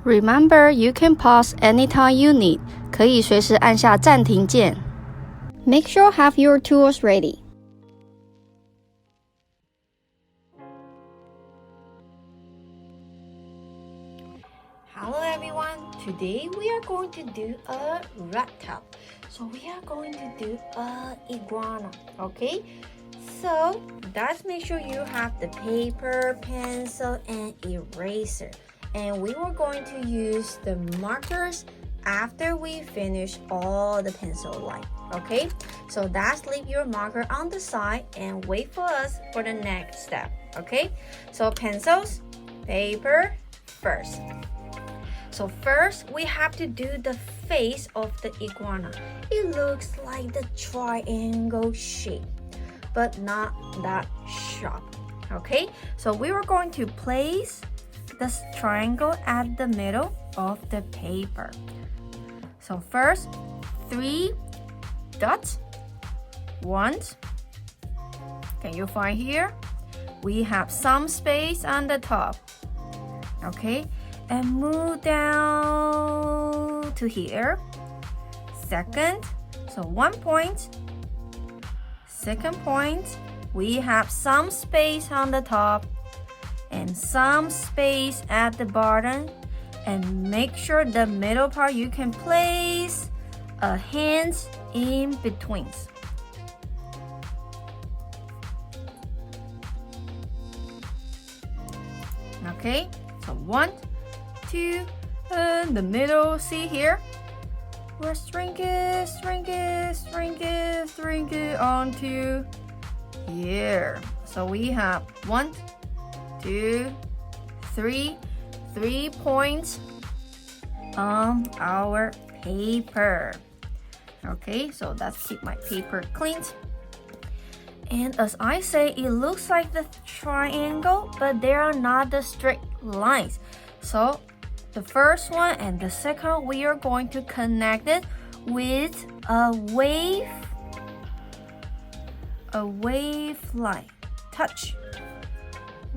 Remember, you can pause anytime you need. 可以随时按下暂停键。Make sure have your tools ready. Hello everyone, today we are going to do a reptile. So we are going to do a iguana, okay? So let's make sure you have the paper, pencil, and eraser. And we were going to use the markers after we finish all the pencil line, okay? So let's leave your marker on the side and wait for us for the next step, okay? So pencils, paper first. So first, we have to do the face of the iguana. It looks like the triangle shape, but not that sharp, okay? So we were going to place this triangle at the middle of the paper. So first, 3 dots, ones. Can you find here? We have some space on the top, okay? And move down to here. Second, so 1 point. Second point, we have some space on the top and some space at the bottom. And make sure the middle part you can place a hand in between. Okay, so 1, 2, and the middle, see here? We're shrink it onto here. So we have 1, 2, 3 points on our paper. Okay, so let's keep my paper clean. And as I say, it looks like the triangle, but they are not the straight lines. So the first one and the second, we are going to connect it with a wave line. Touch.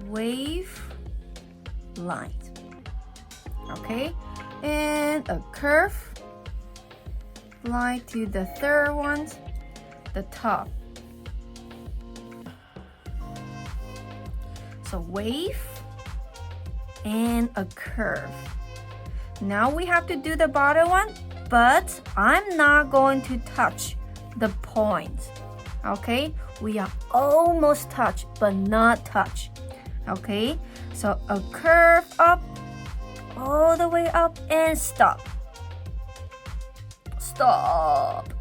Wave line. Okay, and a curve line to the third one, the top. So wave and a curve. Now we have to do the bottom one, but I'm not going to touch the point. Okay, we are almost touch, but not touch. Okay, so a curve up, all the way up, and stop. Stop.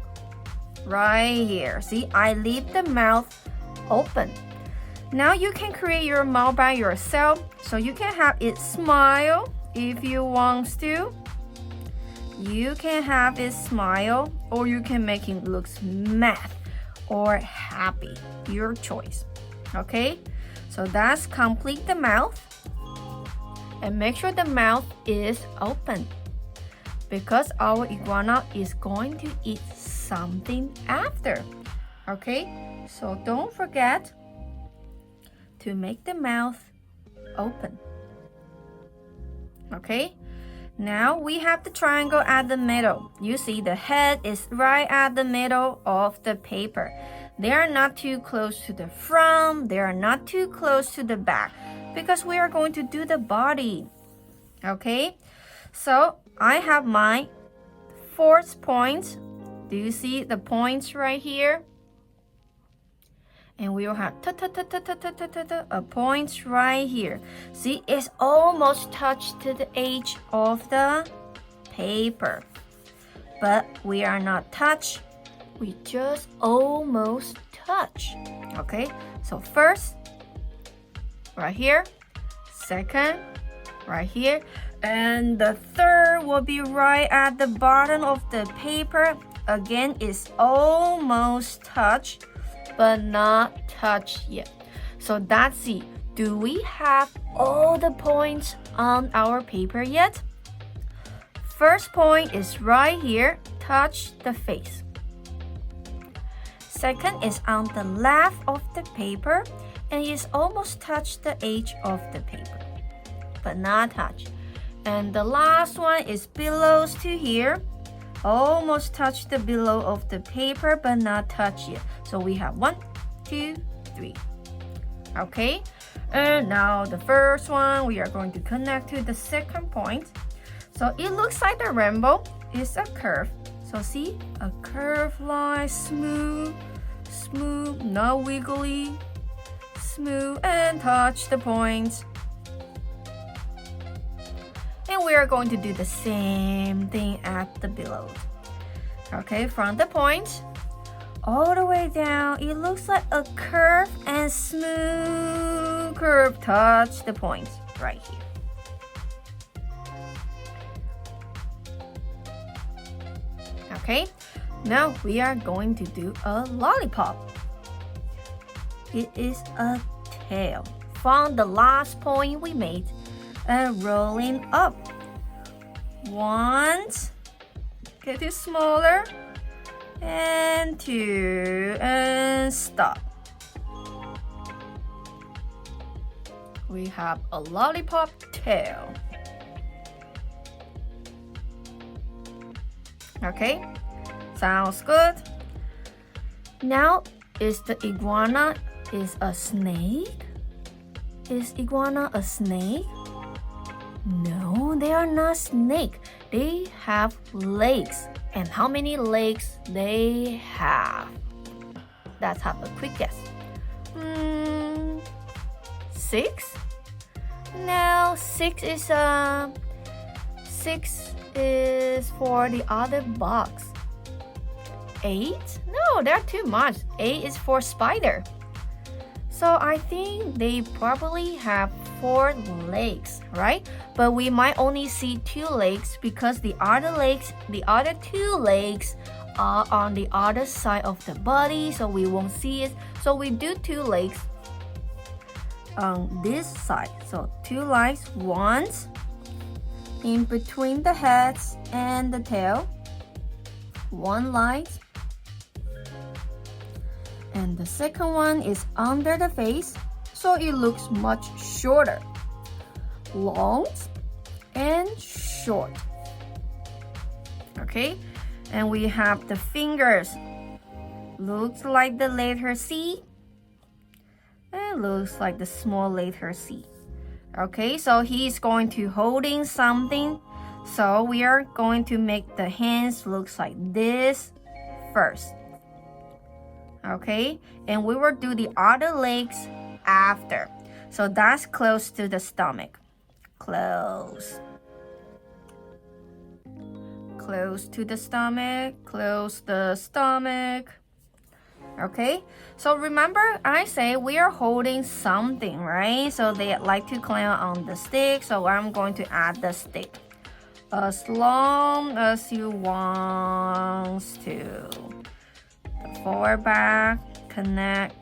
Right here. See, I leave the mouth open. Now you can create your mouth by yourself, so you can have it smile if you want to. You can have it smile, or you can make it look mad or happy. Your choice. Okay? So that's complete the mouth. And make sure the mouth is open, because our iguana is going to eat something after. Okay? So don't forget to make the mouth open. Okay, now we have the triangle at the middle. You see the head is right at the middle of the paper. They are not too close to the front, they are not too close to the back, because we are going to do the body. Okay, so I have my 4th point. Do you see the points right here? And we will have a point right here. See, it's almost touched to the edge of the paper. But we are not touched. We just almost touch. Okay, so first, right here. Second, right here. And the third will be right at the bottom of the paper. Again, it's almost touched, but not touched yet. So that's it. Do we have all the points on our paper yet? First point is right here, touch the face. Second is on the left of the paper and is almost touch the edge of the paper, but not touch. And the last one is below to here. Almost touch the below of the paper, but not touch it. So we have 1, 2, 3. Okay, and now the first one, we are going to connect to the second point. So it looks like the rainbow is a curve. So see, a curved line, smooth, not wiggly, smooth, and touch the point. And we are going to do the same thing at the below. Okay, from the point all the way down, it looks like a curve and smooth curve touch the point right here. Okay, now we are going to do a lollipop. It is a tail from the last point we made and rolling up. 1, get it smaller, and 2, and stop. We have a lollipop tail. Okay, sounds good. Now, is the iguana is a snake? Is iguana a snake? No, they are not snake. They have legs. And how many legs they have? Let's have a quick guess. 6? No, 6 is for the other box. 8? No, they're too much. 8 is for spider. So I think they probably have 4 legs, right? But we might only see 2 legs because the other 2 legs are on the other side of the body, so we won't see it. So we do 2 legs on this side. So 2 legs, 1 in between the heads and the tail, 1 leg. And the second one is under the face, so it looks much shorter. Long and short. Okay, and we have the fingers. Looks like the letter C. And looks like the small letter C. Okay, so he's going to holding something. So we are going to make the hands looks like this first. Okay, and we will do the other legs after. So that's close to the stomach. Close to the stomach, close the stomach. Okay, so remember I say we are holding something, right? So they like to climb on the stick, so I'm going to add the stick as long as you want to. The forward back, connect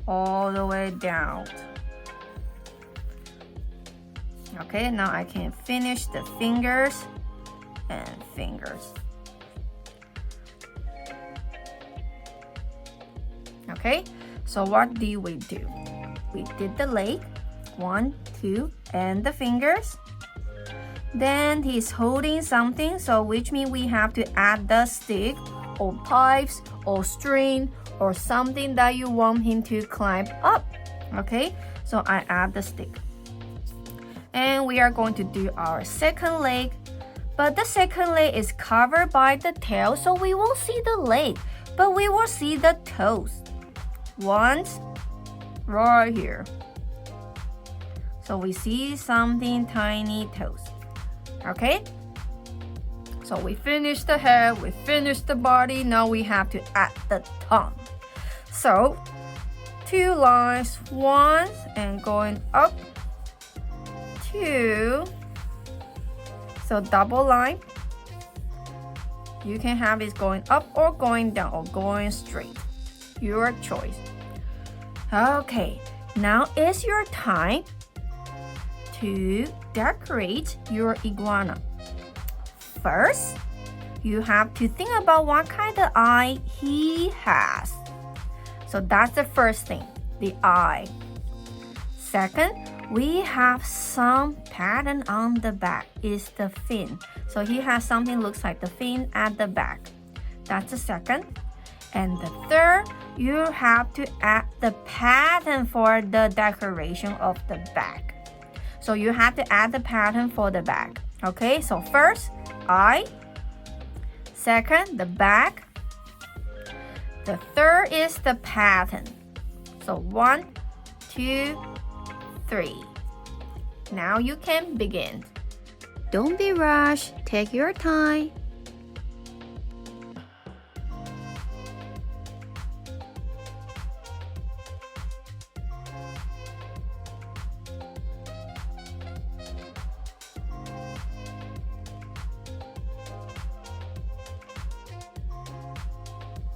all the way down. Okay, now I can finish the fingers and fingers. Okay, so what do? We did the leg, 1, 2, and the fingers. Then he's holding something, so which means we have to add the stick or pipes or string or something that you want him to climb up. Okay, so I add the stick. And we are going to do our second leg, but the second leg is covered by the tail, so we won't see the leg, but we will see the toes. 1 right here. So we see something tiny toes. Okay? So we finished the head, we finished the body, now we have to add the tongue. So 2 lines, 1 and going up, 2. So double line. You can have it going up or going down or going straight. Your choice. Okay, now is your time to decorate your iguana. First, you have to think about what kind of eye he has. So that's the first thing, the eye. Second, we have some pattern on the back. Is the fin. So he has something looks like the fin at the back. That's the second. And the third, you have to add the pattern for the decoration of the back. So you have to add the pattern for the back. Okay, so first, eye. Second, the back. The third is the pattern. So 1, 2, 3. Now you can begin. Don't be rushed. Take your time.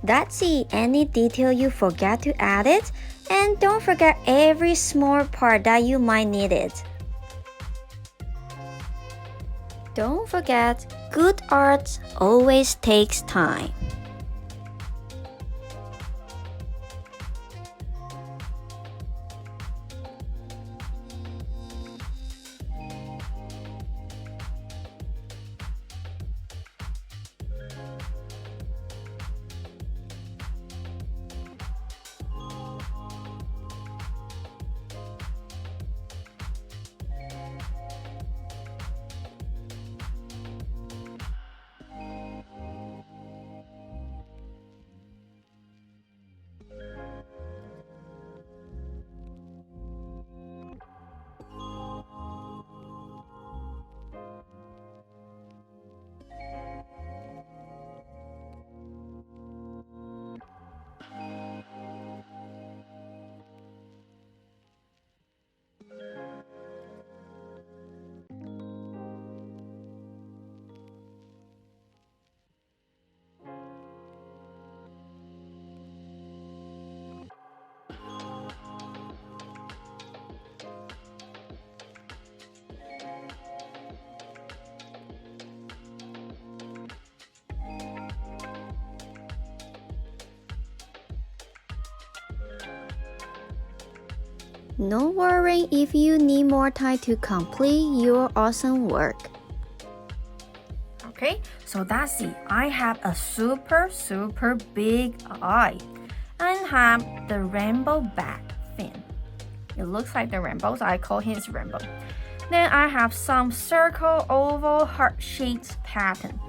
That's it. Any detail you forget to add it, and don't forget every small part that you might need it. Don't forget, good art always takes time. No worry if you need more time to complete your awesome work. Okay, so that's it. I have a super big eye and have the rainbow back fin. It looks like the rainbow, so I call his rainbow. Then I have some circle, oval, heart-shaped pattern.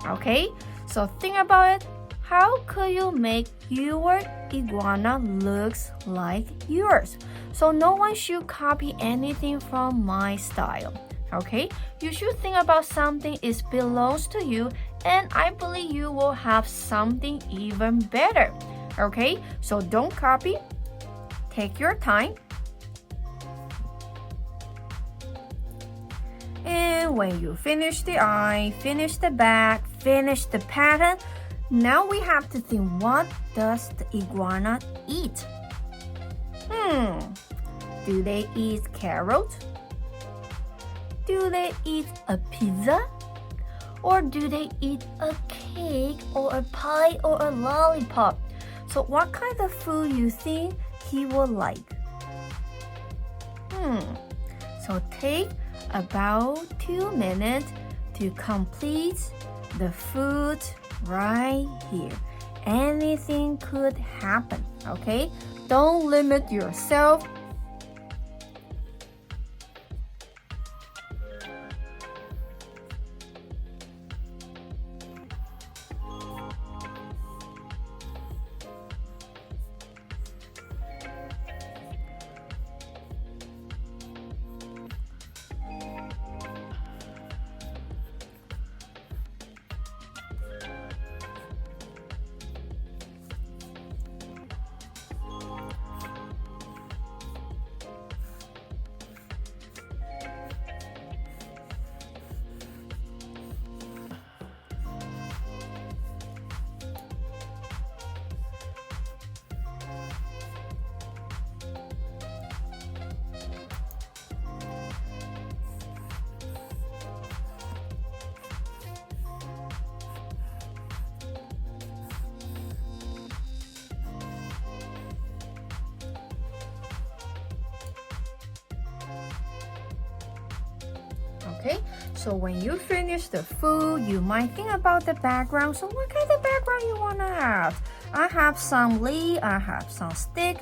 Okay, so think about it. How could you make your iguana looks like yours? So no one should copy anything from my style. Okay, you should think about something it belongs to you, and I believe you will have something even better. Okay, so don't copy. Take your time. And when you finish the eye, finish the back, finish the pattern, now we have to think, what does the iguana eat? Do they eat carrots? Do they eat a pizza? Or do they eat a cake or a pie or a lollipop? So what kind of food you think he will like? So take about 2 minutes to complete the food right here. Anything could happen, okay? Don't limit yourself. Okay, so when you finish the food, you might think about the background. So what kind of background you want to have? I have some leaf, I have some stick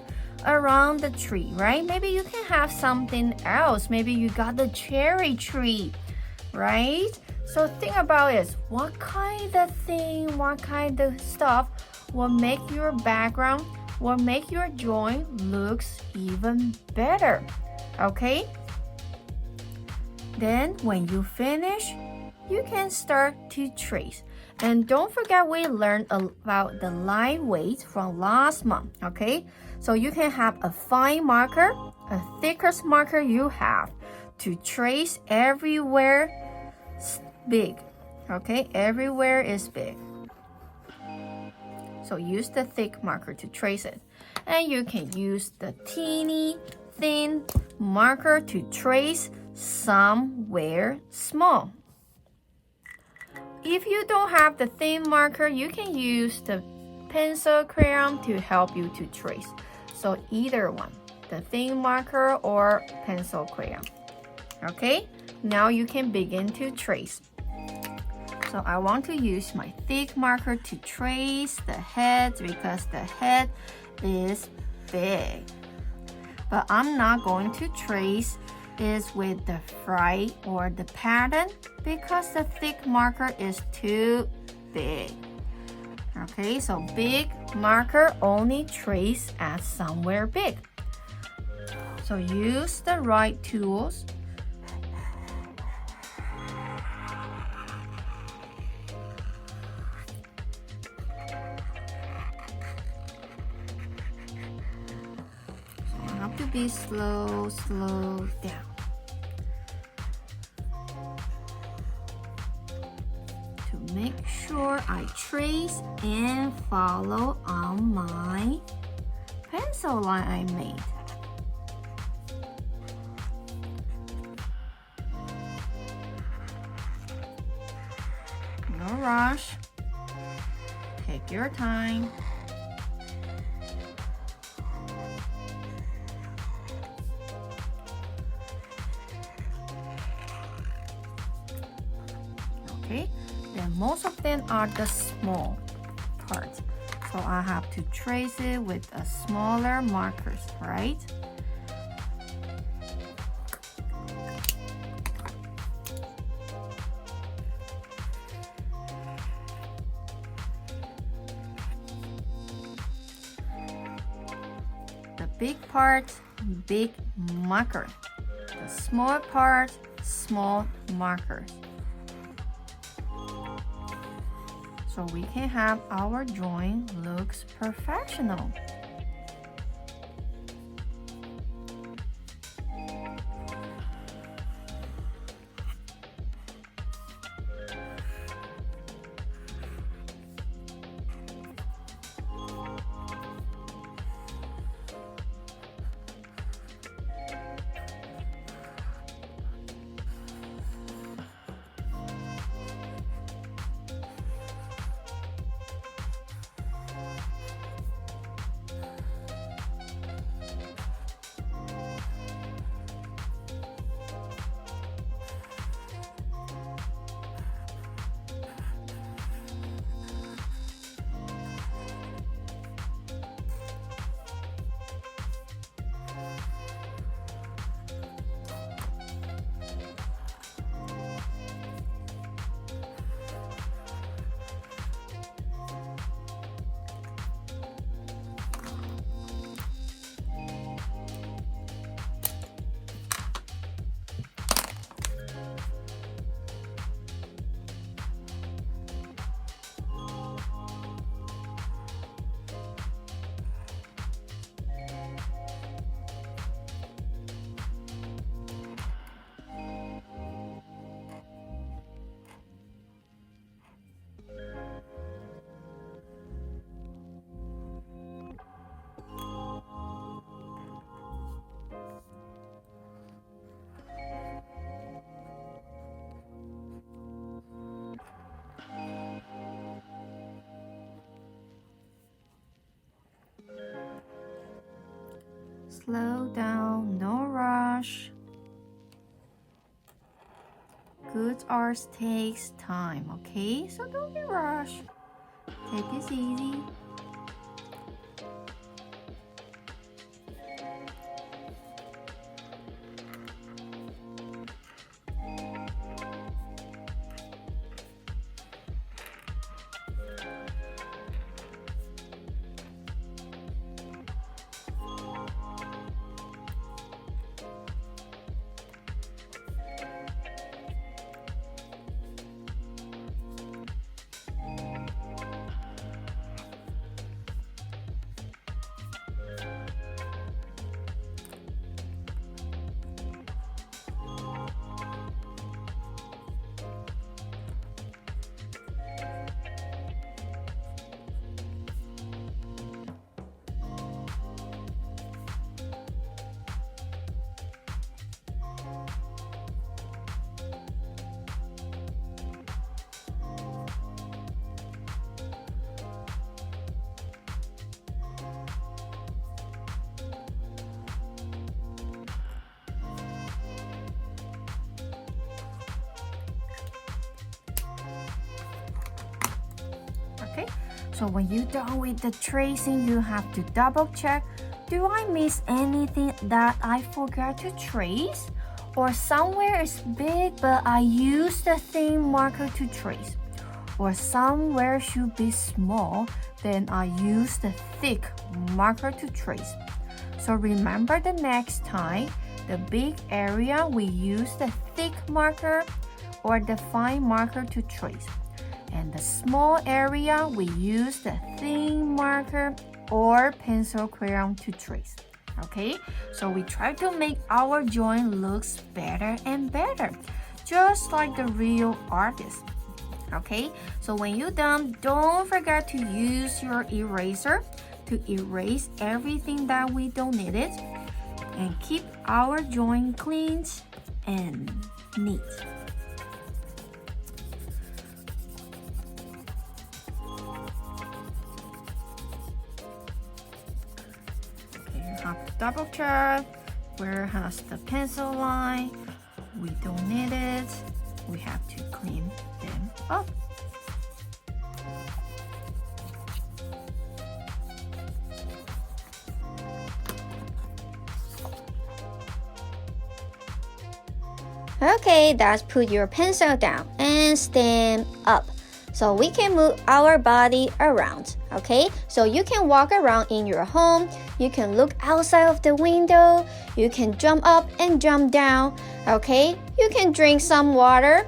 around the tree, right? Maybe you can have something else. Maybe you got the cherry tree, right? So think about it. What kind of thing, what kind of stuff will make your background, will make your drawing looks even better, okay? Then when you finish, you can start to trace. And don't forget we learned about the line weight from last month, okay? So you can have a fine marker, a thickest marker you have to trace everywhere big, okay? Everywhere is big. So use the thick marker to trace it. And you can use the teeny thin marker to trace somewhere small. If you don't have the thin marker, you can use the pencil crayon to help you to trace. So either one, the thin marker or pencil crayon. Okay, now you can begin to trace. So I want to use my thick marker to trace the head because the head is big. But I'm not going to trace is with the fry or the pattern because the thick marker is too big. Okay, so big marker only trace at somewhere big. So use the right tools. So I have to be slow down. Make sure I trace and follow on my pencil line I made. No rush. Take your time. Okay. Then most of them are the small parts. So I have to trace it with a smaller markers, right? The big part, big marker. The small part, small markers. So we can have our drawing looks professional. Slow down, no rush. good art takes time, okay? So don't be rushed. Take this easy. Okay, so when you're done with the tracing, you have to double check, do I miss anything that I forgot to trace? Or somewhere is big but I use the thin marker to trace? Or somewhere should be small, then I use the thick marker to trace. So remember the next time, the big area we use the thick marker or the fine marker to trace. And the small area we use the thin marker or pencil crayon to trace. Okay, so we try to make our joint looks better and better, just like the real artist. Okay, so when you're done, don't forget to use your eraser to erase everything that we don't need it and keep our joint clean and neat. Have to double check where has the pencil line. We don't need it. We have to clean them up. Okay, that's put your pencil down and stand up. So we can move our body around, okay? So you can walk around in your home, you can look outside of the window, you can jump up and jump down, okay? You can drink some water,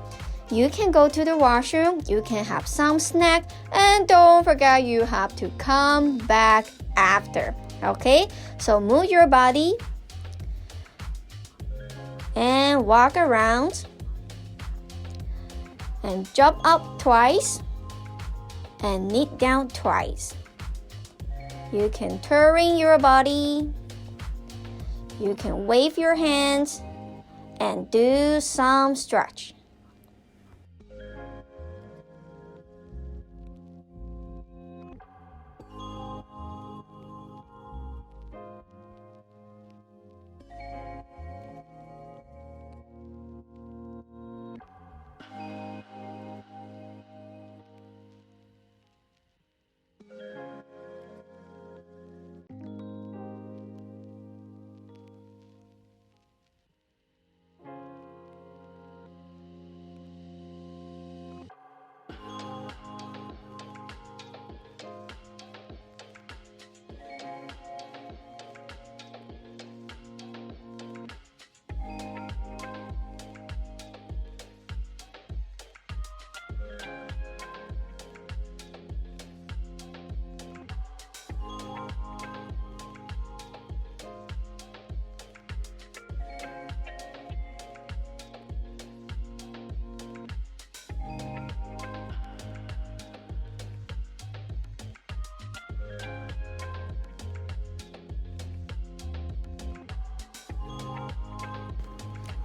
you can go to the washroom, you can have some snack, and don't forget you have to come back after, okay? So move your body and walk around. And jump up twice and kneel down twice. You can turn your body. You can wave your hands and do some stretch.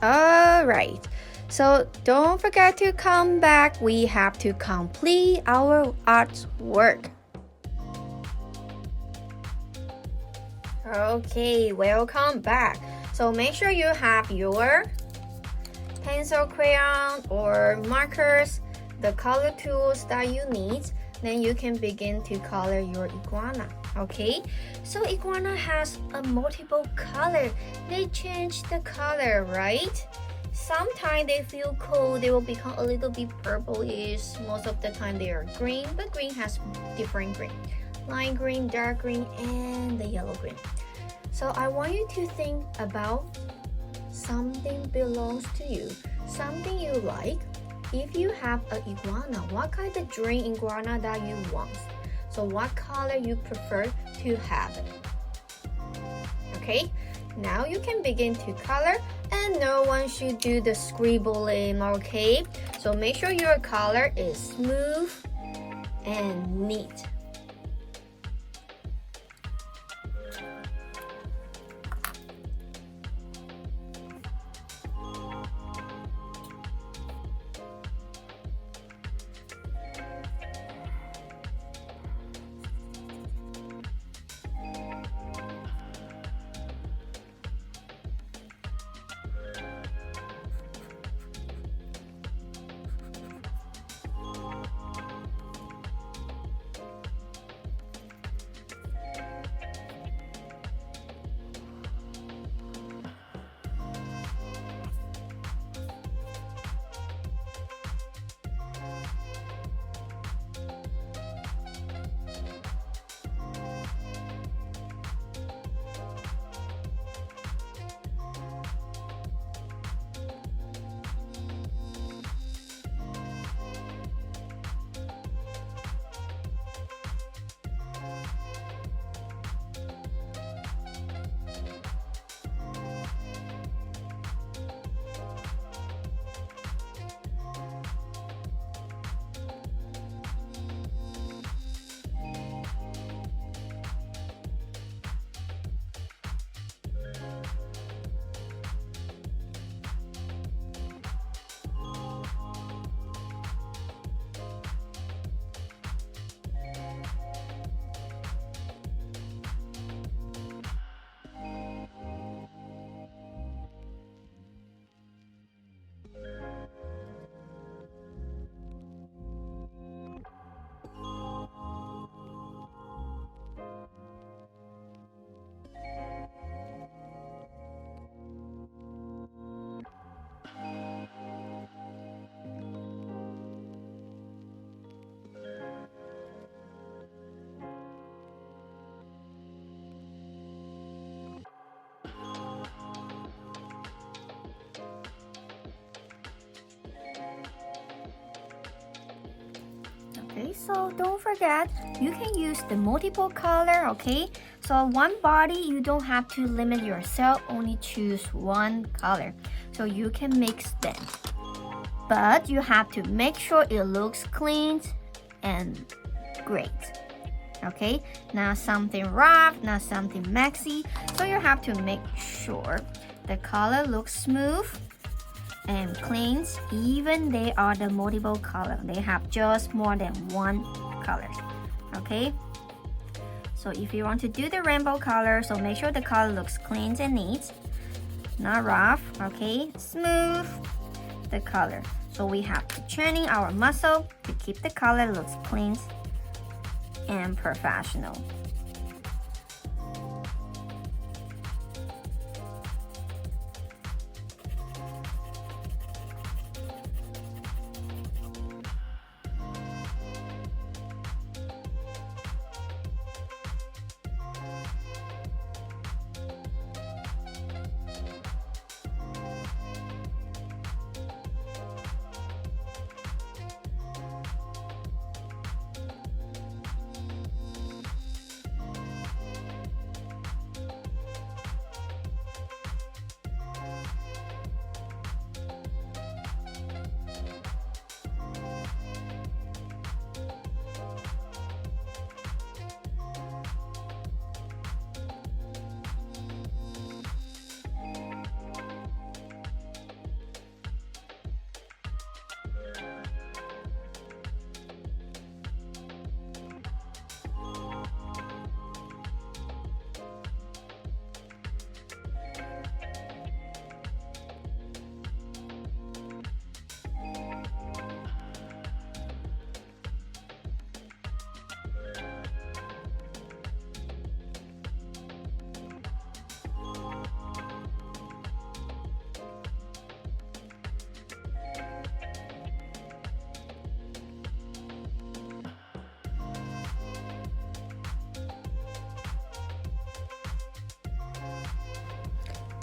Alright, so don't forget to come back. We have to complete our artwork. Okay, welcome back. So make sure you have your pencil, crayon, or markers, the color tools that you need, then you can begin to color your iguana. Okay, so iguana has a multiple color. They change the color, right? Sometimes they feel cold, they will become a little bit purplish. Most of the time they are green, but green has different green. Light green, dark green, and the yellow green. So I want you to think about something belongs to you, something you like. If you have an iguana, what kind of drink iguana that you want? So what color you prefer to have it? Okay, now you can begin to color, and no one should do the scribbling, okay? So make sure your color is smooth and neat. Okay, so don't forget, you can use the multiple color, okay? So one body, you don't have to limit yourself, only choose one color. So you can mix them. But you have to make sure it looks clean and great. Okay, not something rough, not something messy. So you have to make sure the color looks smooth and clean, even they are the multiple color. They have just more than one color. Okay, so if you want to do the rainbow color, so make sure the color looks clean and neat, not rough. Okay, smooth the color. So we have to training our muscle to keep the color looks clean and professional.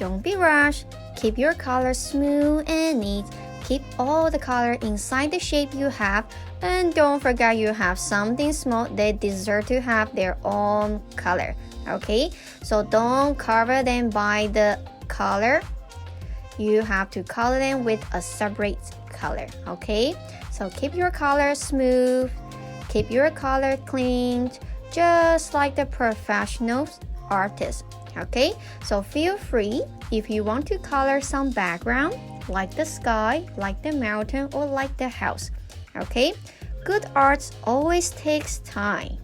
Don't be rushed. Keep your color smooth and neat. Keep all the color inside the shape you have, and don't forget you have something small that deserve to have their own color. Okay, so don't cover them by the color. You have to color them with a separate color. Okay, so keep your color smooth, keep your color clean, just like the professional artist. Okay, so feel free if you want to color some background, like the sky, like the mountain, or like the house. Okay, good art always takes time.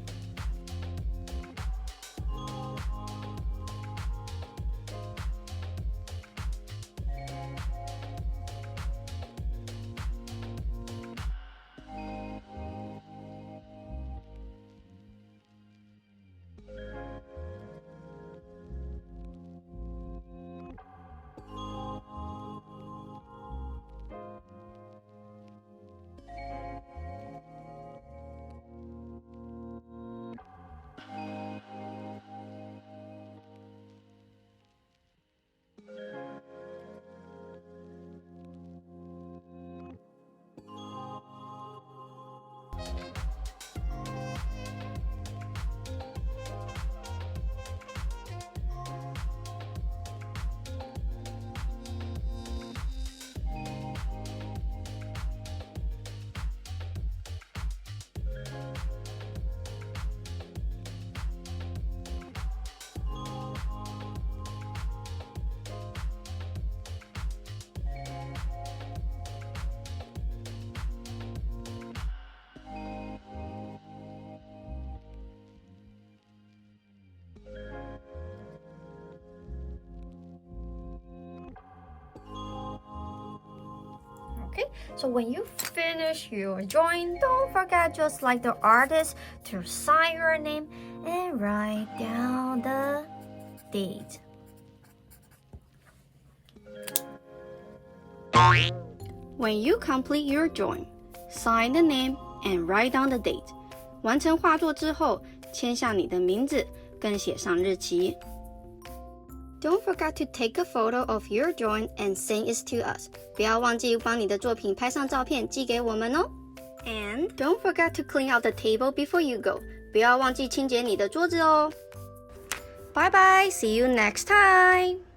Okay, so when you finish your drawing, don't forget, just like the artist, to sign your name and write down the date. When you complete your drawing, sign the name and write down the date. 完成画作之后，签下你的名字，跟写上日期。Don't forget to take a photo of your drawing and send it to us. 不要忘记帮你的作品拍上照片寄给我们哦。And don't forget to clean out the table before you go. 不要忘记清洁你的桌子哦。Bye bye, see you next time.